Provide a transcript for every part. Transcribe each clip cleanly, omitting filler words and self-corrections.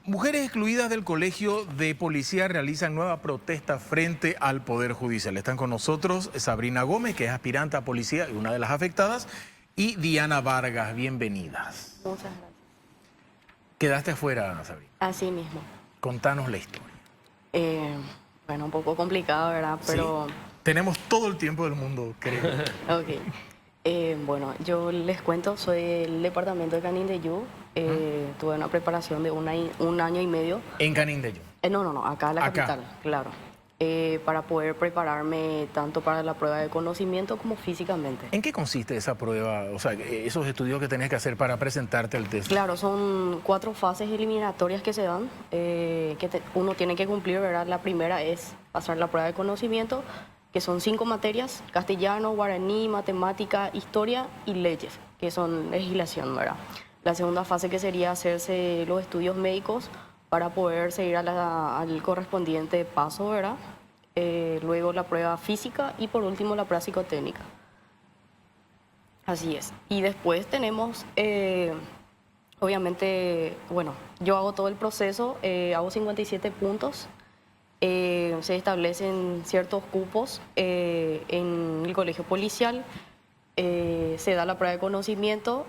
Mujeres excluidas del colegio de policía realizan nueva protesta frente al Poder Judicial. Están con nosotros Sabrina Gómez, que es aspirante a policía y una de las afectadas, y Diana Vargas. Bienvenidas. Muchas gracias. Quedaste afuera, Sabrina. Así mismo. Contanos la historia. Bueno, un poco complicado, ¿verdad? Pero... ¿Sí? Tenemos todo el tiempo del mundo, creo. Ok. Bueno, yo les cuento, soy del departamento de Canindeyú. Tuve una preparación de un año y medio. ¿En Canindeyú? No, acá en la capital, claro. Para poder prepararme tanto para la prueba de conocimiento como físicamente. ¿En qué consiste esa prueba? O sea, esos estudios que tenés que hacer para presentarte al test. Claro, son 4 fases eliminatorias que se dan, uno tiene que cumplir, ¿verdad? La primera es pasar la prueba de conocimiento, que son 5 materias: castellano, guaraní, matemática, historia y leyes, que son legislación, ¿verdad? La segunda fase, que sería hacerse los estudios médicos para poder seguir al correspondiente paso, ¿verdad? Luego la prueba física y por último la prueba psicotécnica. Así es. Y después tenemos, obviamente, bueno, yo hago todo el proceso, hago 57 puntos. Se establecen ciertos cupos en el colegio policial, se da la prueba de conocimiento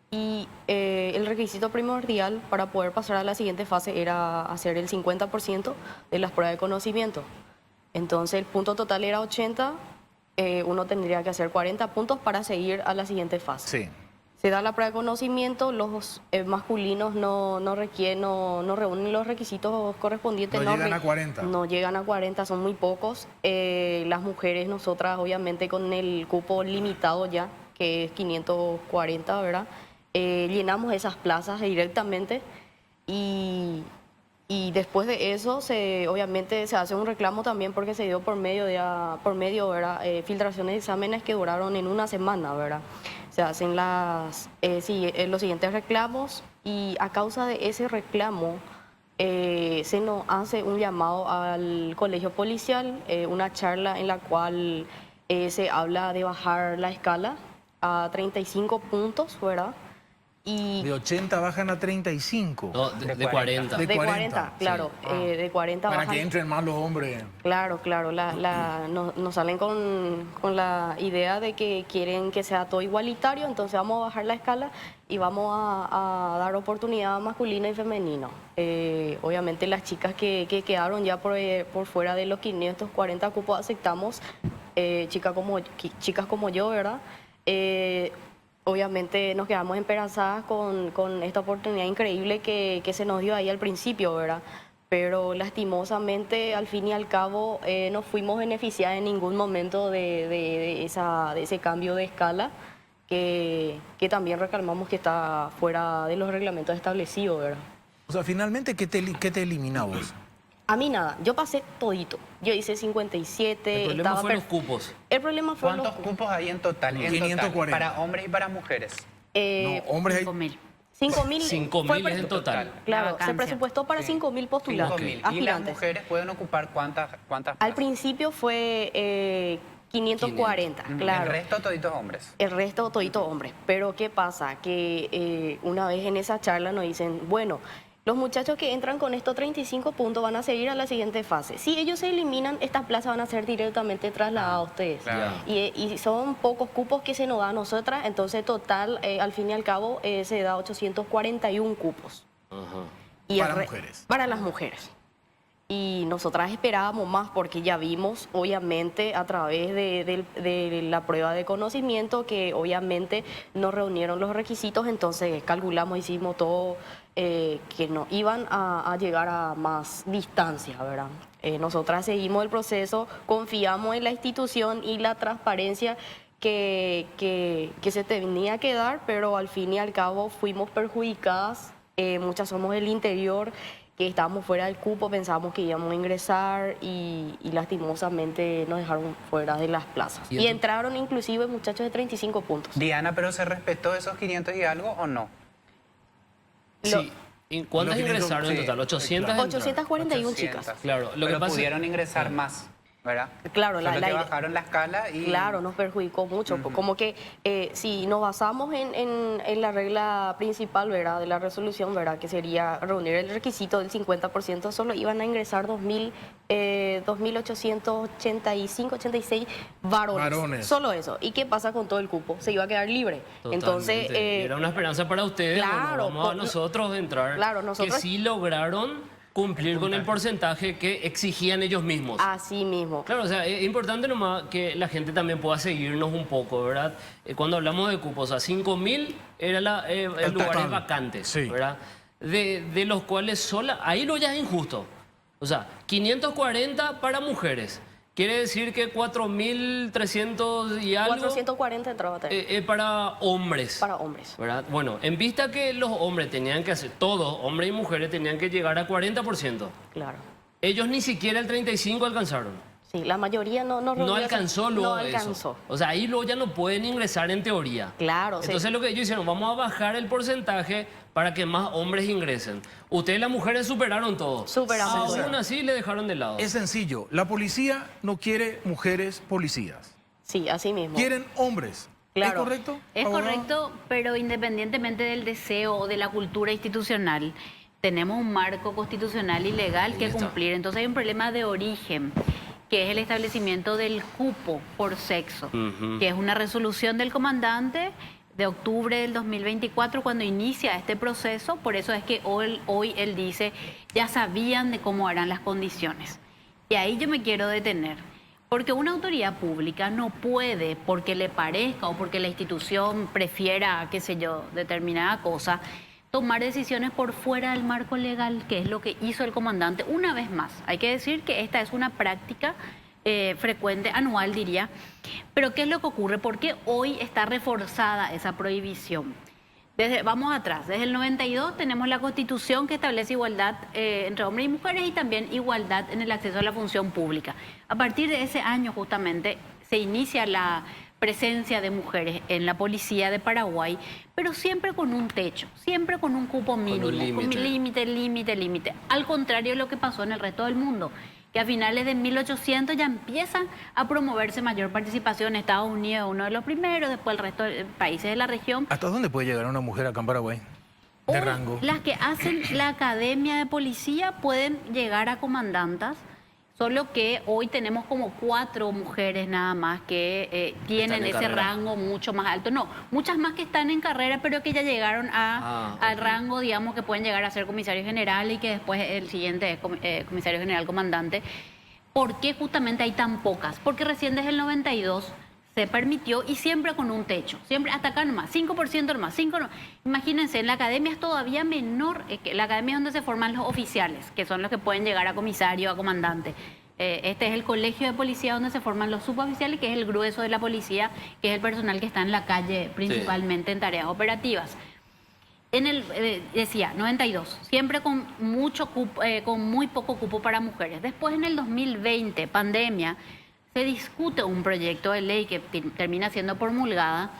y el requisito primordial para poder pasar a la siguiente fase era hacer el 50% de las pruebas de conocimiento. Entonces el punto total era 80, uno tendría que hacer 40 puntos para seguir a la siguiente fase. Sí. Se da la prueba de conocimiento, los masculinos no reúnen los requisitos correspondientes. No llegan a 40. No llegan a 40, son muy pocos. Las mujeres, nosotras obviamente con el cupo limitado ya, que es 540, ¿verdad? Llenamos esas plazas directamente y después de eso obviamente se hace un reclamo también porque se dio por medio, ¿verdad? Filtraciones de exámenes que duraron en una semana, ¿verdad? Se hacen los siguientes reclamos y a causa de ese reclamo se nos hace un llamado al colegio policial, una charla en la cual se habla de bajar la escala a 35 puntos, ¿verdad? Y De 80 bajan a 35. No, de 40. de 40, claro, Sí. de 40 Para bajan. que entren más los hombres. Claro, nos salen con la idea de que quieren que sea todo igualitario, entonces vamos a bajar la escala y vamos a dar oportunidad a masculino y femenino. Obviamente las chicas que quedaron ya por fuera de los 540 cupos aceptamos, chicas como yo, ¿verdad? Obviamente nos quedamos esperanzadas con esta oportunidad increíble que se nos dio ahí al principio, ¿verdad? Pero lastimosamente, al fin y al cabo, no fuimos beneficiadas en ningún momento de ese cambio de escala, que también reclamamos que está fuera de los reglamentos establecidos, ¿verdad? O sea, finalmente, ¿qué te elimina vos? A mí nada, yo pasé todito. Yo hice 57. El problema fue los cupos. El problema fue ¿Cuántos cupos hay en total? 540. Para hombres y para mujeres. No, hombres hay... 5.000. 5.000 es en total. Claro, La se vacancia. presupuestó para 5.000 postulantes, 5.000. ¿Y las aspirantes. mujeres pueden ocupar cuántas Al plazas? principio fue 540, claro. El resto toditos hombres. El resto todito hombres. Pero ¿qué pasa? Que una vez en esa charla nos dicen, bueno, los muchachos que entran con estos 35 puntos van a seguir a la siguiente fase. Si ellos se eliminan, estas plazas van a ser directamente trasladadas a ustedes. Claro. Y son pocos cupos que se nos da a nosotras, entonces total, al fin y al cabo, se da 841 cupos. Ajá. Y Para mujeres. Para las mujeres. Y nosotras esperábamos más porque ya vimos, obviamente, a través de la prueba de conocimiento que obviamente no reunieron los requisitos, entonces calculamos, hicimos todo que no iban a llegar a más distancia, ¿verdad? Nosotras seguimos el proceso, confiamos en la institución y la transparencia que se tenía que dar, pero al fin y al cabo fuimos perjudicadas, muchas somos del interior, que estábamos fuera del cupo, pensábamos que íbamos a ingresar y lastimosamente nos dejaron fuera de las plazas. Y entraron inclusive muchachos de 35 puntos. Diana, ¿pero se respetó esos 500 y algo o no? Sí. ¿Y ¿Cuántas Los 500, ingresaron en sí, total? 800. claro. 841 800. chicas. Claro, lo que Pero pasa es- pudieron ingresar más. ¿verdad? Claro, Solo la que idea- bajaron la escala y... Claro, nos perjudicó mucho. Como que si nos basamos en la regla principal, ¿verdad? De la resolución, ¿verdad? Que sería reunir el requisito del 50%, solo iban a ingresar 2.885, 86 varones. Varones. Solo eso. ¿Y qué pasa con todo el cupo? Se iba a quedar libre. Entonces, Totalmente. Era una esperanza para ustedes. claro, Bueno, vamos a por- nosotros entrar. Claro, nosotros- Que sí lograron cumplir con el porcentaje que exigían ellos mismos. así mismo. Claro, o sea, es importante nomás que la gente también pueda seguirnos un poco, ¿verdad? Cuando hablamos de cupos, o sea, 5.000 era el lugares total. vacantes, Sí. ¿verdad? De los cuales ahí lo ya es injusto. O sea, 540 para mujeres. Quiere decir que 4.300 y algo 440 entraba a tener para hombres. para hombres. ¿Verdad? Bueno, en vista que los hombres tenían que hacer, todos, hombres y mujeres, tenían que llegar a 40%. Claro. Ellos ni siquiera el 35% alcanzaron. Sí, la mayoría no No reunió ese- alcanzó luego No eso. alcanzó. O sea, ahí luego ya no pueden ingresar en teoría. Claro, sí. Entonces lo que ellos hicieron, vamos a bajar el porcentaje para que más hombres ingresen. Ustedes las mujeres superaron todo. Superamos. Aún así le dejaron de lado. Es sencillo. La policía no quiere mujeres policías. Sí, así mismo. Quieren hombres. Claro. ¿Es correcto? Es abogada? correcto, pero independientemente del deseo o de la cultura institucional, tenemos un marco constitucional y legal que está. cumplir. Entonces hay un problema de origen, que es el establecimiento del cupo por sexo, Ujú. que es una resolución del comandante de octubre del 2024 cuando inicia este proceso. Por eso es que hoy él dice, ya sabían de cómo eran las condiciones. Y ahí yo me quiero detener. Porque una autoridad pública no puede, porque le parezca o porque la institución prefiera, qué sé yo, determinada cosa, tomar decisiones por fuera del marco legal, que es lo que hizo el comandante una vez más. Hay que decir que esta es una práctica frecuente, anual diría. Pero ¿qué es lo que ocurre? ¿Por qué hoy está reforzada esa prohibición? Vamos atrás, desde el 92 tenemos la Constitución que establece igualdad entre hombres y mujeres y también igualdad en el acceso a la función pública. A partir de ese año justamente se inicia la presencia de mujeres en la policía de Paraguay, pero siempre con un techo, siempre con un cupo mínimo, límite. con límite. Al contrario de lo que pasó en el resto del mundo, que a finales de 1800 ya empiezan a promoverse mayor participación. Estados Unidos uno de los primeros, después el resto de países de la región. ¿Hasta dónde puede llegar una mujer acá en Paraguay? De Hoy, rango. las que hacen la academia de policía pueden llegar a comandantas, solo que hoy tenemos como 4 mujeres nada más que tienen en ese carrera. rango mucho más alto. No, muchas más que están en carrera, pero que ya llegaron al ok. rango, digamos, que pueden llegar a ser comisario general y que después el siguiente es comisario general comandante. ¿Por qué justamente hay tan pocas? Porque recién desde el 92 se permitió y siempre con un techo, siempre hasta acá nomás, 5% nomás, 5 nomás. Imagínense, en la academia es todavía menor, que la academia es donde se forman los oficiales, que son los que pueden llegar a comisario, a comandante. Este es el colegio de policía donde se forman los suboficiales, que es el grueso de la policía, que es el personal que está en la calle principalmente en tareas operativas. Decía, 92, siempre con mucho con muy poco cupo para mujeres. Después en el 2020, pandemia, se discute un proyecto de ley que termina siendo promulgada,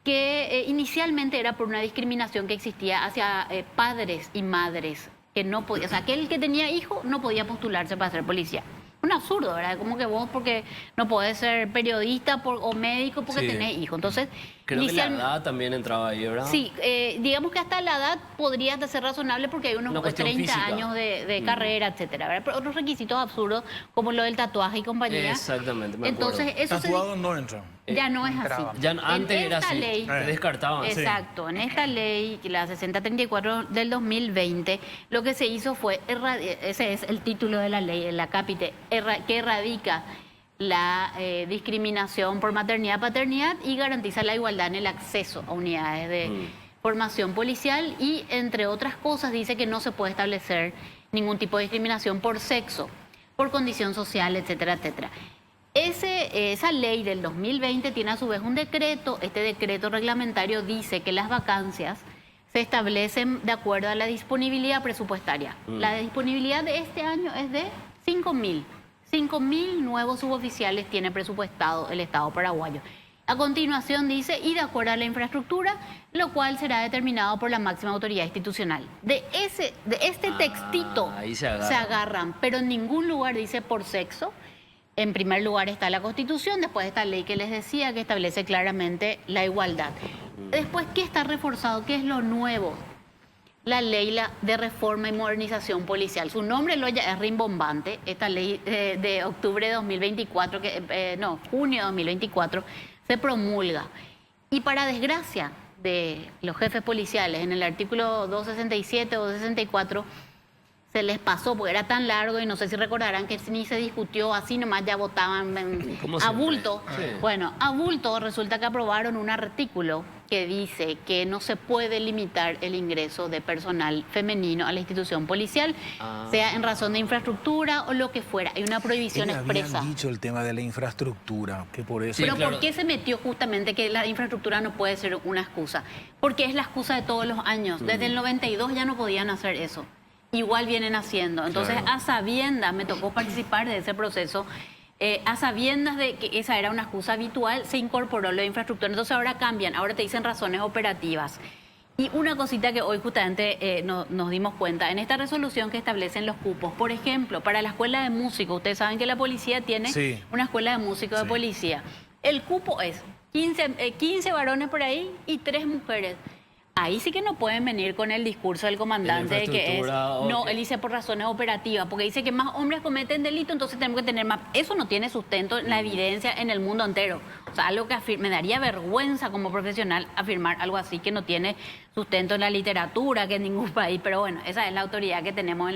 que inicialmente era por una discriminación que existía hacia padres y madres, que no podía, o sea, aquel que tenía hijo no podía postularse para ser policía. Un absurdo, ¿verdad? Como que vos porque no podés ser periodista o médico porque Sí. tenés hijo. Entonces, Creo que la inicialmente... edad también entraba ahí, ¿verdad? Sí, digamos que hasta la edad podría hasta ser razonable porque hay Una unos cuestión 30 física. años de carrera, etcétera, ¿verdad? Pero otros requisitos absurdos como lo del tatuaje y compañía. Exactamente, me acuerdo. Entonces, eso Tatuados no entran. ya no es así. entraban. Ya antes En era esta así, ley- te descartaban. Sí. Exacto, en esta ley, la 6034 del 2020, lo que se hizo fue, ese es el título de la ley, el acápite, que erradica la discriminación por maternidad, paternidad y garantiza la igualdad en el acceso a unidades de formación policial y, entre otras cosas, dice que no se puede establecer ningún tipo de discriminación por sexo, por condición social, etcétera, etcétera. Esa ley del 2020 tiene a su vez un decreto. Este decreto reglamentario dice que las vacancias se establecen de acuerdo a la disponibilidad presupuestaria. La disponibilidad de este año es de 5.000. 5.000 nuevos suboficiales tiene presupuestado el Estado paraguayo. A continuación dice, y de acuerdo a la infraestructura, lo cual será determinado por la máxima autoridad institucional. De este textito ahí se agarran. agarran, pero en ningún lugar dice por sexo. En primer lugar está la Constitución, después esta ley que les decía que establece claramente la igualdad. Después, ¿qué está reforzado? ¿Qué es lo nuevo? La ley de reforma y modernización policial. Su nombre lo ya es rimbombante. Esta ley de octubre de 2024, junio de 2024, se promulga. Y para desgracia de los jefes policiales, en el artículo 267 o 264, se les pasó porque era tan largo y no sé si recordarán que ni se discutió, así nomás ya votaban a bulto. Sí. Bueno, a bulto resulta que aprobaron un artículo que dice que no se puede limitar el ingreso de personal femenino a la institución policial, sea en razón de infraestructura o lo que fuera. Hay una prohibición expresa. Habían dicho el tema de la infraestructura, que por eso... Sí, Pero claro. ¿por qué se metió justamente que la infraestructura no puede ser una excusa? Porque es la excusa de todos los años. Desde el 92 ya no podían hacer eso. Igual vienen haciendo. Entonces, Claro. a sabiendas, me tocó participar de ese proceso, a sabiendas de que esa era una excusa habitual, se incorporó la infraestructura. Entonces ahora cambian, ahora te dicen razones operativas. Y una cosita que hoy justamente nos dimos cuenta, en esta resolución que establecen los cupos, por ejemplo, para la escuela de músicos, ustedes saben que la policía tiene Sí. una escuela de músicos de Sí. policía. El cupo es 15 varones por ahí y 3 mujeres. Ahí sí que no pueden venir con el discurso del comandante de que es... infraestructura, o No, que- él dice por razones operativas, porque dice que más hombres cometen delito, entonces tenemos que tener más... Eso no tiene sustento en la evidencia en el mundo entero. O sea, algo que me daría vergüenza como profesional afirmar algo así que no tiene sustento en la literatura, que en ningún país. Pero bueno, esa es la autoridad que tenemos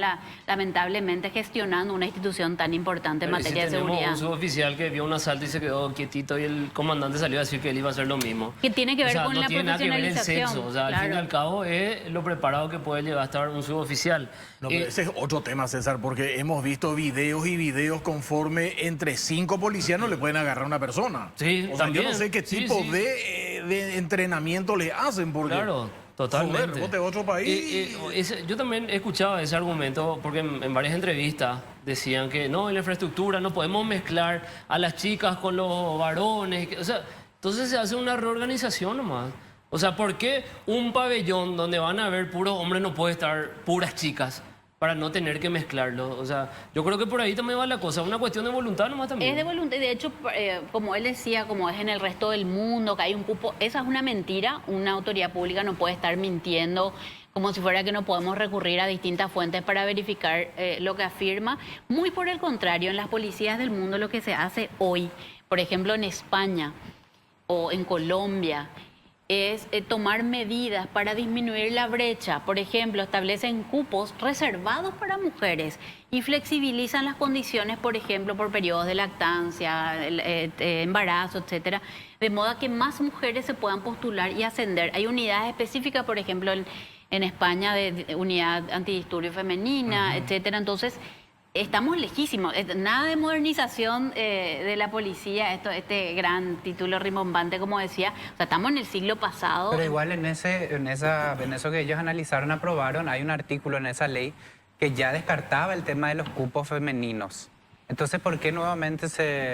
lamentablemente gestionando una institución tan importante en Pero materia si de tenemos seguridad. un suboficial que vio un asalto y se quedó quietito y el comandante salió a decir que él iba a hacer lo mismo. Que tiene que ver con no la tiene nada que ver el profesionalización, sexo. O sea, al fin y claro. al cabo es lo preparado que puede llegar a estar un suboficial. No, pero ese es otro tema, César, porque hemos visto videos y videos conforme entre 5 policías no le pueden agarrar a una persona. Sí, o sea, yo también. no sé qué Sí, tipo sí. de entrenamiento le hacen, porque... Claro, totalmente. Joder, vos de otro país... Yo también he escuchado ese argumento porque en varias entrevistas decían que no, en la infraestructura no podemos mezclar a las chicas con los varones. O sea, entonces se hace una reorganización nomás. O sea, ¿por qué un pabellón donde van a haber puros hombres no puede estar puras chicas para no tener que mezclarlo? O sea, yo creo que por ahí también va la cosa. Una cuestión de voluntad nomás también. Es de voluntad, de hecho, como él decía, como es en el resto del mundo, que hay un cupo, esa es una mentira. Una autoridad pública no puede estar mintiendo como si fuera que no podemos recurrir a distintas fuentes para verificar lo que afirma. Muy por el contrario, en las policías del mundo lo que se hace hoy, por ejemplo en España o en Colombia, es tomar medidas para disminuir la brecha. Por ejemplo, establecen cupos reservados para mujeres y flexibilizan las condiciones, por ejemplo, por periodos de lactancia, embarazo, etcétera, de modo que más mujeres se puedan postular y ascender. Hay unidades específicas, por ejemplo, en España, de unidad antidisturbios femenina, etcétera. Entonces, estamos lejísimos. Nada de modernización de la policía, este gran título rimbombante, como decía. O sea, estamos en el siglo pasado. Pero igual en eso que ellos analizaron, aprobaron, hay un artículo en esa ley que ya descartaba el tema de los cupos femeninos. Entonces, ¿por qué nuevamente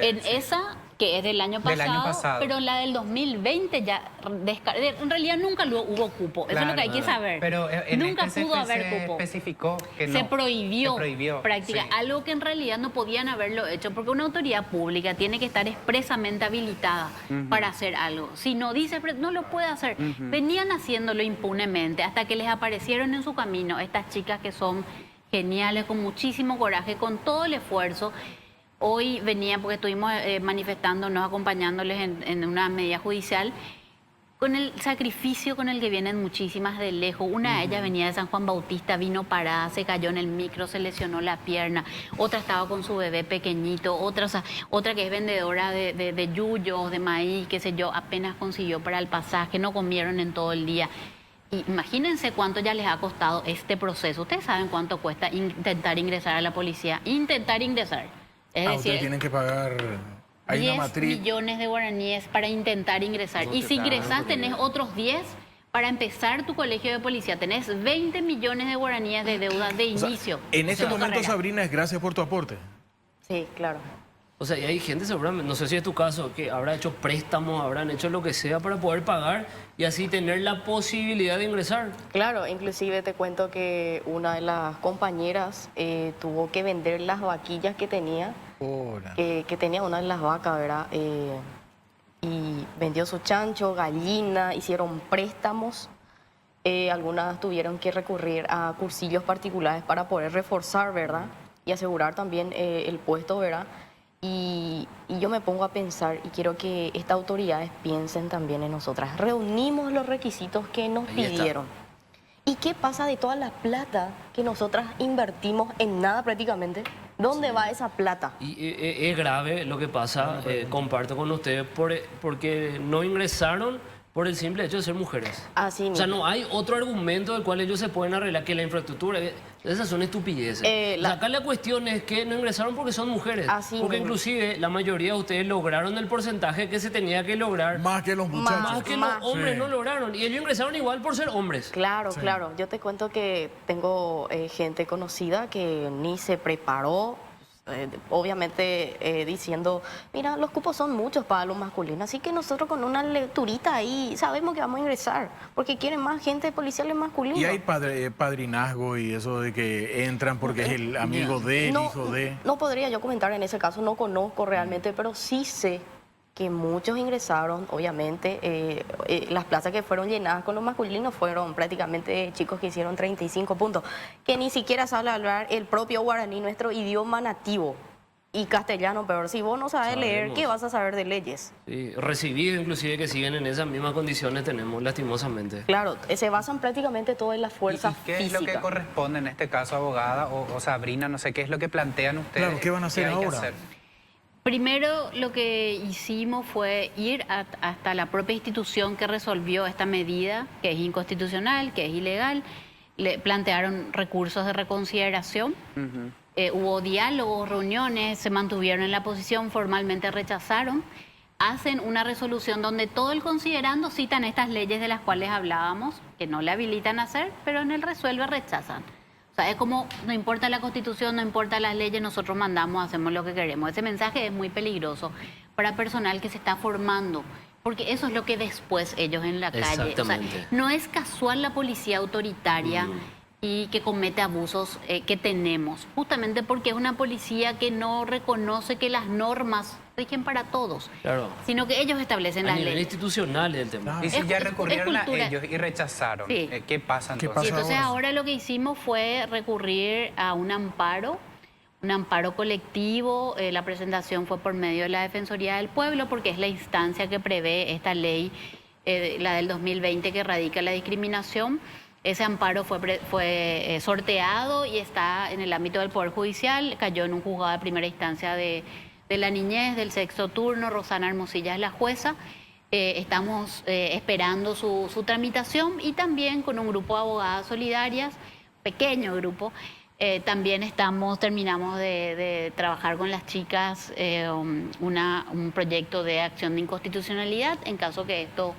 En esa, que es del año pasado, Del año pasado. pero la del 2020 ya... En realidad nunca hubo cupo. Eso es lo que hay que saber. Pero en nunca este pudo haber se cupo. especificó que no. Se prohibió, práctica, sí. algo que en realidad no podían haberlo hecho, porque una autoridad pública tiene que estar expresamente habilitada para hacer algo. Si no dice, no lo puede hacer. Venían haciéndolo impunemente hasta que les aparecieron en su camino estas chicas que son geniales, con muchísimo coraje, con todo el esfuerzo. Hoy venían, porque estuvimos manifestándonos, acompañándoles en una medida judicial, con el sacrificio con el que vienen muchísimas de lejos. Una de ellas venía de San Juan Bautista, vino parada, se cayó en el micro, se lesionó la pierna. Otra estaba con su bebé pequeñito. Otra que es vendedora de yuyos, de maíz, qué sé yo, apenas consiguió para el pasaje, no comieron en todo el día. Y imagínense cuánto ya les ha costado este proceso. Ustedes saben cuánto cuesta intentar ingresar a la policía. Intentar ingresar. Es ustedes decir, tienen que pagar... Hay una 10 matriz... millones de guaraníes para intentar ingresar. No Y te si cagas, ingresás, porque- tenés otros 10 para empezar tu colegio de policía. Tenés 20 millones de guaraníes de deuda de O sea, inicio. en este de tu momento, carrera. Sabrina, es gracias por tu aporte. Sí, claro. O sea, y hay gente seguramente, no sé si es tu caso, que habrá hecho préstamos, habrán hecho lo que sea para poder pagar y así tener la posibilidad de ingresar. Claro, inclusive te cuento que una de las compañeras tuvo que vender las vaquillas que tenía Ahora. que tenía una de las vacas, ¿verdad? Y vendió su chancho, gallina, hicieron préstamos. Algunas tuvieron que recurrir a cursillos particulares para poder reforzar, ¿verdad? Y asegurar también el puesto, ¿verdad? Y yo me pongo a pensar y quiero que estas autoridades piensen también en nosotras. Reunimos los requisitos que nos Ahí está. pidieron. ¿Y qué pasa de toda la plata que nosotras invertimos en nada prácticamente? ¿Dónde va esa plata? Y es grave lo que pasa, comparto con ustedes, porque no ingresaron por el simple hecho de ser mujeres. Así O sea, mismo. no hay otro argumento del cual ellos se pueden arreglar que la infraestructura. Esas son estupideces. Acá la cuestión es que no ingresaron porque son mujeres. Así porque mismo. inclusive la mayoría de ustedes lograron el porcentaje que se tenía que lograr. Más que los muchachos. Más que Más. los hombres Sí. no lograron. Y ellos ingresaron igual por ser hombres. Claro, claro. Yo te cuento que tengo gente conocida que ni se preparó, obviamente diciendo, mira, los cupos son muchos para los masculinos, así que nosotros con una lecturita ahí sabemos que vamos a ingresar, porque quieren más gente policiales masculinos. Y hay padrinazgo y eso de que entran porque es el amigo de, el hijo de. No podría yo comentar en ese caso, no conozco realmente, pero sí sé que muchos ingresaron, obviamente, las plazas que fueron llenadas con los masculinos fueron prácticamente chicos que hicieron 35 puntos, que ni siquiera sabe hablar el propio guaraní, nuestro idioma nativo, y castellano, peor. Si vos no sabes leer, Sabemos. ¿qué vas a saber de leyes? Sí, recibidos inclusive que siguen en esas mismas condiciones tenemos, lastimosamente. Claro, se basan prácticamente todo en la fuerza ¿Y qué es lo que física. corresponde en este caso, abogada o Sabrina? No sé, ¿qué es lo que plantean ustedes? Claro, ¿qué van a hacer que hay que ahora? hacer? Primero lo que hicimos fue ir hasta la propia institución que resolvió esta medida, que es inconstitucional, que es ilegal. Le plantearon recursos de reconsideración. Hubo diálogos, reuniones, se mantuvieron en la posición, formalmente rechazaron. Hacen una resolución donde todo el considerando citan estas leyes de las cuales hablábamos, que no le habilitan a hacer, pero en el resuelve rechazan. O sea, es como, no importa la Constitución, no importa las leyes, nosotros mandamos, hacemos lo que queremos. Ese mensaje es muy peligroso para personal que se está formando, porque eso es lo que después ellos en la calle... O sea, Exactamente. no es casual la policía autoritaria y que comete abusos que tenemos, justamente porque es una policía que no reconoce que las normas rigen para todos, Claro. sino que ellos establecen A las nivel leyes. institucional es el tema. Y si Es- ya es recurrieron a cultura. ellos y rechazaron, Sí. ¿qué pasa ¿Qué entonces? pasa? Sí, entonces ahora? ahora lo que hicimos fue recurrir a un amparo colectivo. La presentación fue por medio de la Defensoría del Pueblo, porque es la instancia que prevé esta ley, la del 2020, que erradica la discriminación. Ese amparo fue sorteado y está en el ámbito del Poder Judicial, cayó en un juzgado de primera instancia de la niñez, del sexto turno. Rosana Hermosilla es la jueza. Estamos esperando su tramitación, y también con un grupo de abogadas solidarias, pequeño grupo, también terminamos de trabajar con las chicas un proyecto de acción de inconstitucionalidad en caso que esto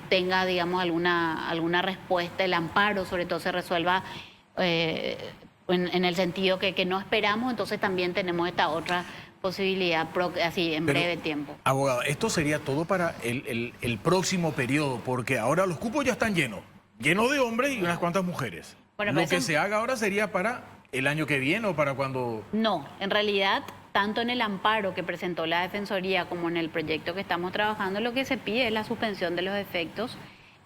tenga, digamos, alguna respuesta, el amparo sobre todo se resuelva en el sentido que no esperamos. Entonces también tenemos esta otra posibilidad así en Pero, breve tiempo. Abogado, esto sería todo para el próximo periodo, porque ahora los cupos ya están llenos de hombres y unas cuantas mujeres. Bueno, Lo pero que eso- se haga ahora sería para el año que viene o para cuando... No, en realidad, tanto en el amparo que presentó la Defensoría como en el proyecto que estamos trabajando, lo que se pide es la suspensión de los efectos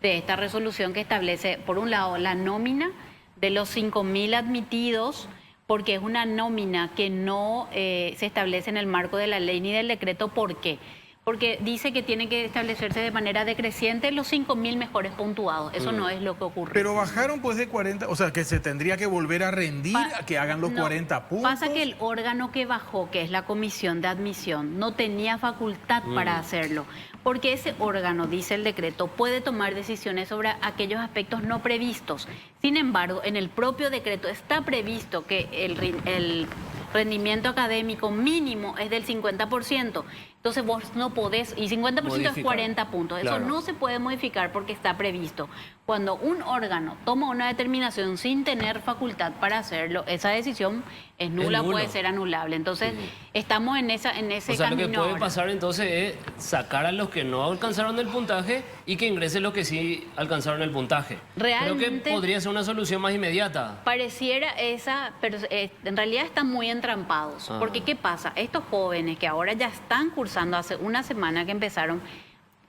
de esta resolución que establece, por un lado, la nómina de los 5.000 admitidos, porque es una nómina que no se establece en el marco de la ley ni del decreto. ¿Por qué? Porque dice que tiene que establecerse de manera decreciente los 5.000 mejores puntuados. Eso no es lo que ocurre. Pero bajaron pues de 40, o sea, que se tendría que volver a rendir, a que hagan los No, 40 puntos. Pasa que el órgano que bajó, que es la comisión de admisión, no tenía facultad para hacerlo, porque ese órgano, dice el decreto, puede tomar decisiones sobre aquellos aspectos no previstos. Sin embargo, en el propio decreto está previsto que el rendimiento académico mínimo es del 50%. Entonces vos no podés, y 50% es Modificar. 40 puntos. Eso Claro. no se puede modificar porque está previsto. Cuando un órgano toma una determinación sin tener facultad para hacerlo, esa decisión es nula, nulo. puede ser anulable. Entonces estamos en ese O sea, lo camino que puede ahora. pasar entonces es sacar a los que no alcanzaron el puntaje y que ingresen los que sí alcanzaron el puntaje. Creo Realmente- que podría ser una solución más inmediata. Pareciera esa, pero en realidad están muy entrampados. Ah. Porque ¿qué pasa? Estos jóvenes que ahora ya están cursando hace una semana que empezaron,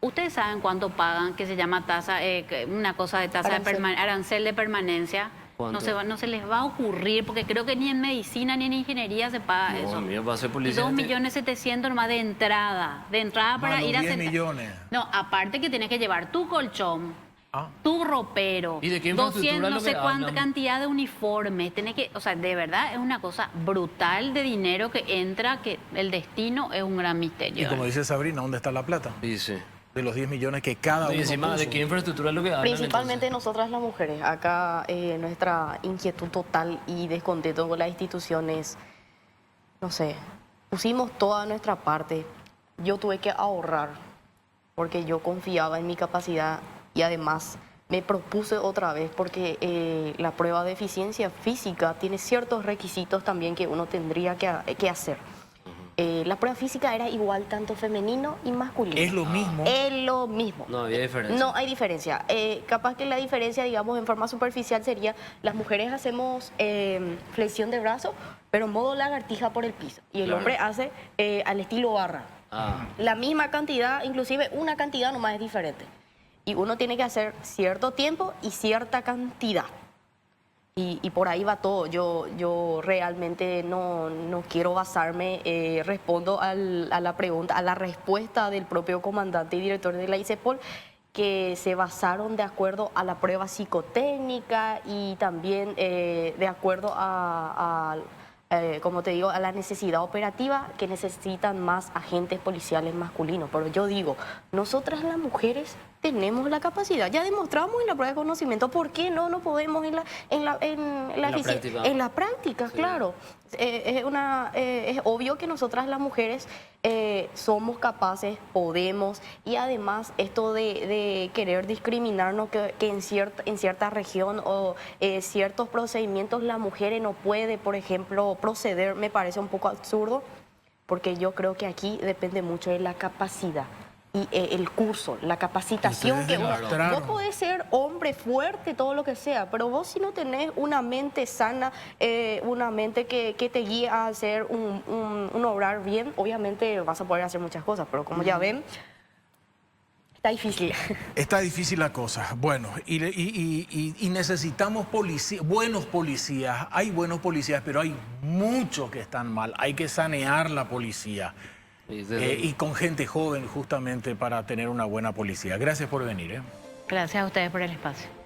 ustedes saben cuánto pagan, que se llama tasa, una cosa de tasa Arancel. de arancel de permanencia. ¿Cuánto? No se les va a ocurrir, porque creo que ni en medicina ni en ingeniería se paga No, eso. mío, para ser policía. 2.700.000 nomás de entrada para Mano, ir a 10 sentar- millones. No, aparte que tienes que llevar tu colchón, Ah. tu ropero, ¿Y de qué infraestructura 200, es no lo sé que cuánta hablan? cantidad de uniformes, tenés que, o sea, de verdad es una cosa brutal de dinero que entra, que el destino es un gran Y misterio. como dice Sabrina, ¿dónde está la plata? Dice. De los 10 millones que cada Y uno encima, ¿de puso. qué infraestructura es lo que hablan? Principalmente entonces? nosotras las mujeres. Acá nuestra inquietud total y descontento con las instituciones, no sé, pusimos toda nuestra parte. Yo tuve que ahorrar porque yo confiaba en mi capacidad y además me propuse otra vez porque la prueba de eficiencia física tiene ciertos requisitos también que uno tendría que hacer. La prueba física era igual tanto femenino y masculino. Es lo mismo. Es lo mismo. No había diferencia. No hay diferencia. Capaz que la diferencia, digamos, en forma superficial sería, las mujeres hacemos flexión de brazo, pero en modo lagartija por el piso. Y el Claro. hombre hace al estilo barra. Ah, La misma cantidad, inclusive una cantidad nomás es diferente. Y uno tiene que hacer cierto tiempo y cierta cantidad. Y por ahí va todo. Yo realmente no quiero basarme, respondo a la pregunta, a la respuesta del propio comandante y director de la ICEPOL, que se basaron de acuerdo a la prueba psicotécnica y también de acuerdo como te digo, a la necesidad operativa que necesitan más agentes policiales masculinos. Pero yo digo, nosotras las mujeres tenemos la capacidad, ya demostramos en la prueba de conocimiento, ¿por qué no podemos en la práctica. En la práctica, Sí. claro. Es obvio que nosotras las mujeres somos capaces, podemos, y además esto de querer discriminarnos que en cierta región o ciertos procedimientos las mujeres no puede, por ejemplo, proceder, me parece un poco absurdo, porque yo creo que aquí depende mucho de la capacidad y el curso, la capacitación Ustedes que uno... demostraron. Vos podés ser hombre fuerte, todo lo que sea, pero vos si no tenés una mente sana, una mente que te guíe a hacer un obrar bien, obviamente vas a poder hacer muchas cosas, pero como ya ven, está difícil. Está difícil la cosa. Bueno, y necesitamos buenos policías. Hay buenos policías, pero hay muchos que están mal. Hay que sanear la policía. Y con gente joven justamente para tener una buena policía. Gracias por venir. Gracias a ustedes por el espacio.